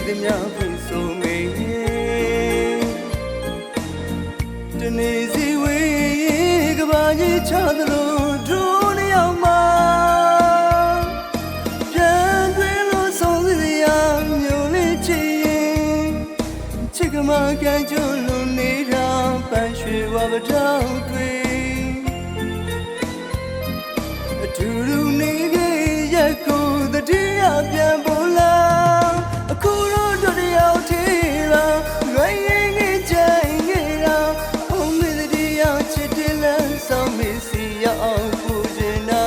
သမျှဖွင့်ဆိုမေတနေ့စီဝေးကဘာကြီးချသလိုဒုနေအောင်မှာပြန်တွင်လို့ဆုံးစရာမျိုးလေးချစ်ရင်ချစ်ကမကန်ကျွလို့နေတာပန်းရွှေဝါပတောက်တွေအထူးလူနေခဲ့ရက်ကိုတတိယပြန်ပေါ်လာအခုတော့တို့တယောက်ထေးလာလွယ်ရင်ကြီးကြိုင်နေတာအုံးမတတိယချစ်တယ်လမ်းဆောင်မစီရအောင်ပူချင်တာ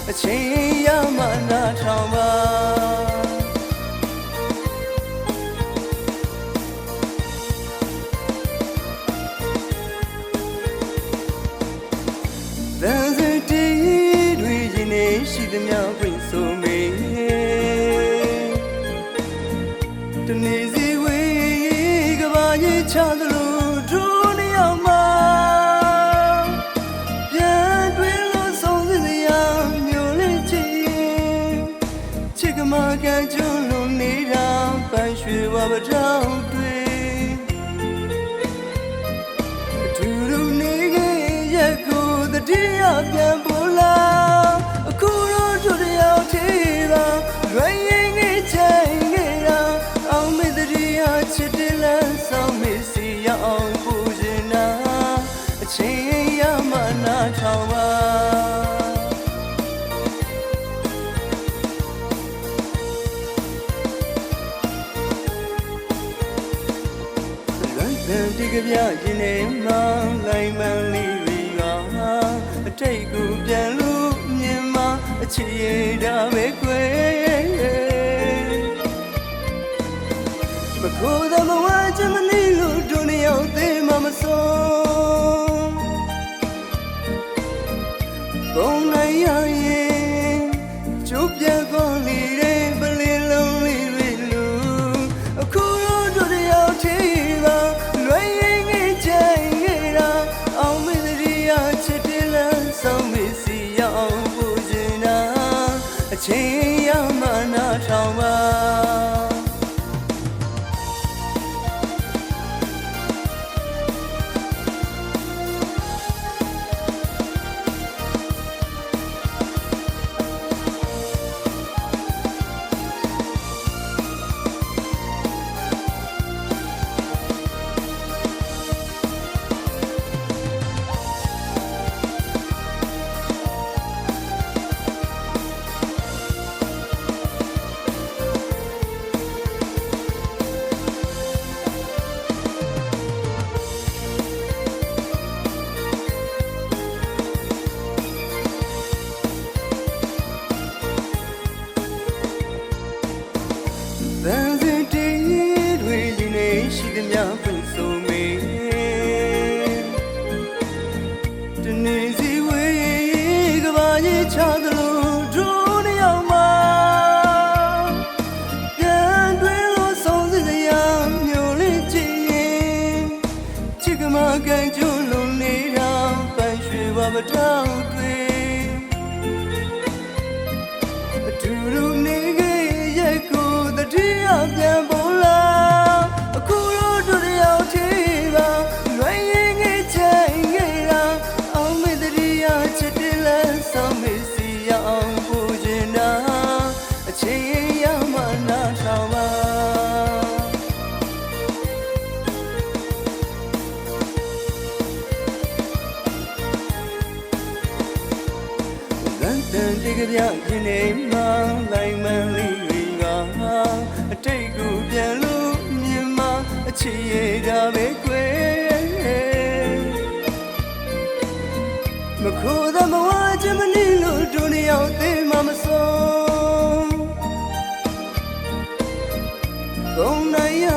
အချိန်ရမှနားထောင်ပါတန်စတီတွေရင်နေရှိသမျှဖွင့်ဆိုမေတနေ့စီဝေးကဘာကြီးချသလိုဒုနေအောင်မှာပြန်တွင်လို့ဆုံးစရာမျိုးလေးချစ်ရင်ချစ်ကမကန်ကျွလို့နေတာပန်းရွှေဝါပတောက်တွေအထူးလူနေခဲ့ရက်ကိုတတိယပြန်ပေါ်လာအခုတော့တို့တယောက်ထေးလာလွယ်ရင်ကြီးချင်နေတာအောင်မတတိယချစ်တယ်လမ်းဆောင်မစီရအောင်ပူချင်တာအချိန်ရမှနားထောင်ပါဒီကပြရင်နေမှလိုက်မှန်လေးတွေကအတိတ်ကိုပြန်လို့မြင်မှအချစ်ရတာပဲကွယ်မခိုးသမဝါချမနေလို့ဒုနေအောင်သေးမှမဆုံးဘုံနိုင်ရရင်ကျုပ်ပြန်ကောင်းနေတဲ့ပလင်းလုံးလေးတွေလူအခုတော့ဒုနေအောင်ထေးပါလွယ်ရင်ကြီးကြိုင်နေတာအောင်မတတိယချစ်တယ်လမ်းဆောင်မစီရအောင်ပူချင်တာအချိန်ရမှနားထောင်ပါတန်စတီတွေရင်နေရှိသမျှဖွင့်ဆိုမေတနေ့စီဝေးကဘာကြီးချသလိုဒုနေအောင်မှာပြန်တွင်လို့ဆုံးစရာမျိုးလေးချစ်ရင်ချစ်ကမကန်ကျွလို့နေတာပန်းရွှေဝါပတောက်တွေအထူးလူနေခဲ့ရက်ကိုတတိယပြန်ပေါ်လာအခုတော့တို့တယောက်ထေးပါလွယ်ရင်ကြီးချင်နေတာအောင်မတတိယချစ်တယ်လမ်းဆောင်မစီရအောင်ပူချင်တာအချိန်ရမှနားထောင်ပါဒီကပြရင်နေမှလိုက်မှန်လေးတွေကအတိတ်ကိုပြန်လို့မြင်မှအချစ်ရတာပဲကွယ်မခိုးသမဝါချမနေလို့ဒုနေအောင်သေးမှမဆုံးဘုံနိုင်ရ